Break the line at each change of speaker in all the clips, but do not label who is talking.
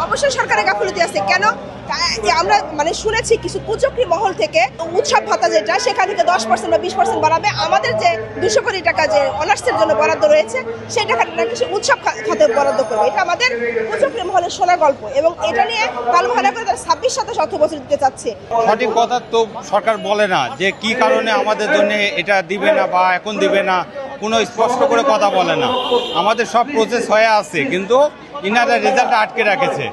অবশ্যই সরকারের গাফিলতি আছে। কেন আমরা শুনেছি কিছু কুচক্রী মহল থেকে উৎসব ভাতা যেটা সেখান থেকে 10% বা 20% বাড়াবে। আমাদের যে 200 কোটি টাকা যে অনার্সের জন্য বরাদ্দ রয়েছে সেই টাকাটা নাকি উৎসব খাতে বরাদ্দ করবে। এটা আমাদের কুচক্রী মহলের শোনা গল্প এবং এটা নিয়ে তালভাড়া করে 26-27 অর্থ বছর দিতে চাচ্ছে।
সঠিক কথা তো সরকার বলে না যে কি কারণে আমাদের জন্য এটা দিবে না বা এখন দিবে না, কোনো স্পষ্ট করে কথা বলে না। আমাদের সব প্রসেস হয়ে আছে কিন্তু ইনারা রেজাল্ট আটকে রাখেছে।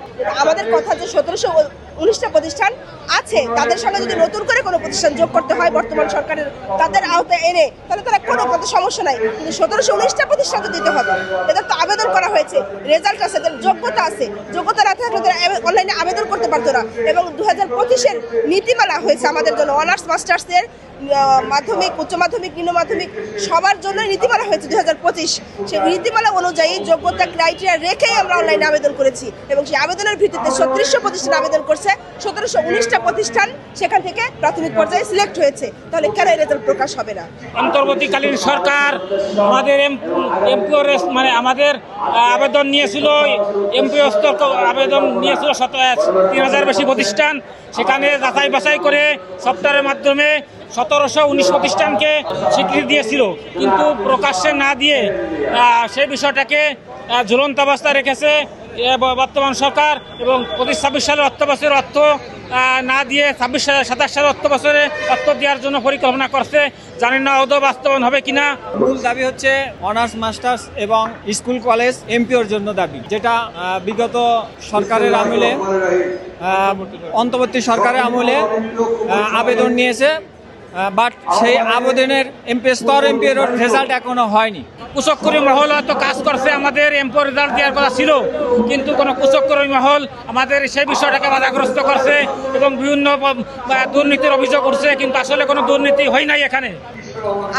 আমাদের কথা যে 1719টা প্রতিষ্ঠান আছে তাদের সঙ্গে যদি নতুন করে কোনো প্রতিষ্ঠান যোগ করতে হয় বর্তমান সরকারের তাদের আওতায় এনে তাহলে তারা কোনো সমস্যা নাই, কিন্তু 1719টা প্রতিষ্ঠান তো দিতে হবে। এদের তো আবেদন করা হয়েছে, রেজাল্ট আছে, এদের যোগ্যতা আছে। যোগ্যতা না থাকলে তারা অনলাইনে আবেদন করতে পারতো না। এবং 2025-এর নীতিমালা হয়েছে আমাদের জন্য, অনার্স মাস্টার্সদের মাধ্যমিক, উচ্চ মাধ্যমিক, নিম্ন মাধ্যমিক সবার জন্য নীতিমালা হয়েছে 2025। সেই নীতিমালা অনুযায়ী যোগ্যতা ক্রাইটেরিয়া রেখেই আমরা অনলাইনে আবেদন করেছি এবং সেই আবেদনের ভিত্তিতে 3600 প্রতিষ্ঠান আবেদন করছে। 1719টা প্রতিষ্ঠান সেখান থেকে প্রাথমিক পর্যায়ে সিলেক্ট হয়েছে। তাহলে কেন রেজাল্ট প্রকাশ হবে না?
অন্তর্বর্তীকালীন সরকার আমাদের আমাদের আবেদন নিয়েছিল, এমপিও স্তর আবেদন নিয়েছিল 3000 বেশি প্রতিষ্ঠান। সেখানে যাচাই বাছাই করে সফটওয়্যারের মাধ্যমে 1719 প্রতিষ্ঠানকে স্বীকৃতি দিয়েছিল, কিন্তু প্রকাশ্যে না দিয়ে সেই বিষয়টাকে ঝুলন্ত অবস্থায় রেখেছে বর্তমান সরকার এবং 25-26 সালের অর্থ বছরের অর্থ না দিয়ে 26-27 সালের অর্থ বছরে অর্থ দেওয়ার জন্য পরিকল্পনা করছে। জানি না আদৌ বাস্তবায়ন হবে কিনা।
মূল দাবি হচ্ছে অনার্স মাস্টার্স এবং স্কুল কলেজ এমপিওর জন্য দাবি, যেটা বিগত সরকারের আমলে অন্তর্বর্তী সরকারের আমলে আবেদন নিয়েছে, বাট সেই আবেদনের স্তর এমপিওর রেজাল্ট এখনো হয়নি।
কুচক্রী মহল হয়তো কাজ করছে, আমাদের এমপিও রেজাল্ট দেওয়ার কথা ছিল, কিন্তু কোনো কুচক্রী মহল আমাদের সেই বিষয়টাকে বাধাগ্রস্ত করছে এবং বিভিন্ন দুর্নীতির অভিযোগ করছে, কিন্তু আসলে কোনো দুর্নীতি হয় নাই এখানে।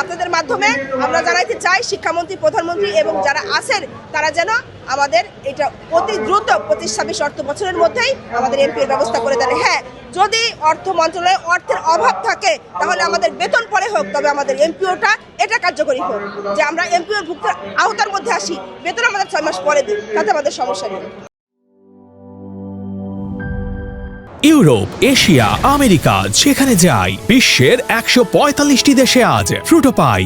আপনাদের মাধ্যমে আমরা জানাইতে চাই শিক্ষামন্ত্রী, প্রধানমন্ত্রী এবং যারা আছেন তারা যেন আমাদের এটা অতি দ্রুত 25-26 অর্থ বছরের মধ্যেই আমাদের এমপির ব্যবস্থা করে দেন। হ্যাঁ, যদি অর্থ মন্ত্রণালয়ে অর্থের অভাব থাকে তাহলে আমাদের বেতন পরে হোক, তবে আমাদের এমপিওটা এটা কার্যকরী হোক যে আমরা এমপিওর ভুক্তির আওতার মধ্যে আসি, বেতন আমাদের 6 মাস পরে দিই, তাতে আমাদের সমস্যা নেই।
ইউরোপ, এশিয়া, আমেরিকা যেখানে যাই, বিশ্বের 145টি দেশে আজ ফ্রুটো পাই।